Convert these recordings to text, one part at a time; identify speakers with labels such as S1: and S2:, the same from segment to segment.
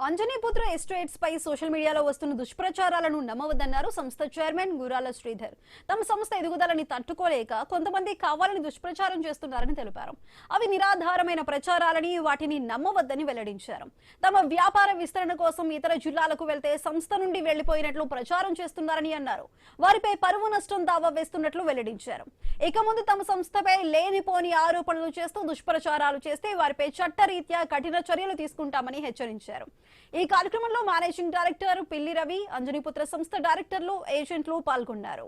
S1: Anjaniputra estates పై social మీడియాలో వస్తున్న దుష్ప్రచారాలను నమ్మవద్దన్నారు సంస్థ చైర్మన్ గురాల శ్రీధర్. తమ సంస్థ ఎదుగుదలని తట్టుకోలేక కొంతమంది కావాలని దుష్ప్రచారం చేస్తున్నారని తెలిపారు. అవి నిరాధారమైన ప్రచారాలని, వాటిని నమ్మవద్దని వెల్లడించారు. తమ వ్యాపార విస్తరణ కోసం ఇతర జిల్లాలకు వెళ్తే సంస్థ నుండి వెళ్లిపోయినట్లు ప్రచారం చేస్తున్నారని అన్నారు. వారిపై పరువు నష్టం దావా వేస్తున్నట్లు వెల్లడించారు. ఇక ముందు తమ సంస్థపై లేనిపోని ఆరోపణలు చేస్తూ దుష్ప్రచారాలు చేస్తే వారిపై చట్టరీత్యా కఠిన చర్యలు తీసుకుంటామని హెచ్చరించారు. ఈ కార్యక్రమంలో మేనేజింగ్ డైరెక్టర్ పిల్లి రవి, అంజనీపుత్ర సంస్థ డైరెక్టర్లు, ఏజెంట్లు పాల్గొన్నారు.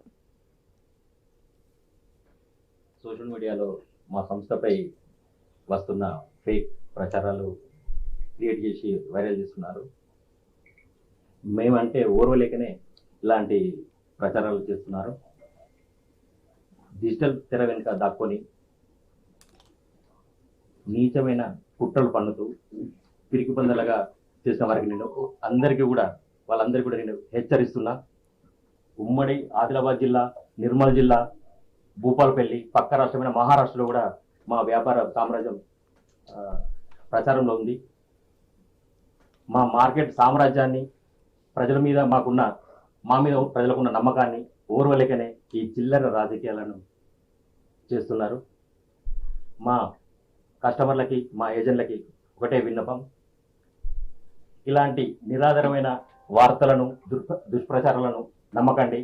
S2: సోషల్ మీడియాలో మా సంస్థపై వస్తున్న ఫేక్ ప్రచారాలు క్రియేట్ చేసి వైరల్ చేస్తున్నారు. మేమంటే ఓర్వలేకనే ఇలాంటి ప్రచారాలు చేస్తున్నారు. డిజిటల్ తెర వెనుక దాక్కొని నీచమైన కుట్రలు పన్నుతూ పిరికి పందలుగా చేసిన వారికి నేను వాళ్ళందరికీ కూడా నేను హెచ్చరిస్తున్నా. ఉమ్మడి ఆదిలాబాద్ జిల్లా, నిర్మల్ జిల్లా, భూపాలపల్లి, పక్క రాష్ట్రమైన మహారాష్ట్రలో కూడా మా వ్యాపార సామ్రాజ్యం ప్రచారంలో ఉంది. మా మార్కెట్ సామ్రాజ్యాన్ని మా మీద ప్రజలకున్న నమ్మకాన్ని ఓర్వలేకనే ఈ చిల్లర రాజకీయాలను చేస్తున్నారు. మా కస్టమర్లకి, మా ఏజెంట్లకి ఒకటే విన్నపం, ఇలాంటి నిరాధారమైన వార్తలను, దుష్ప్రచారాలను నమ్మకండి.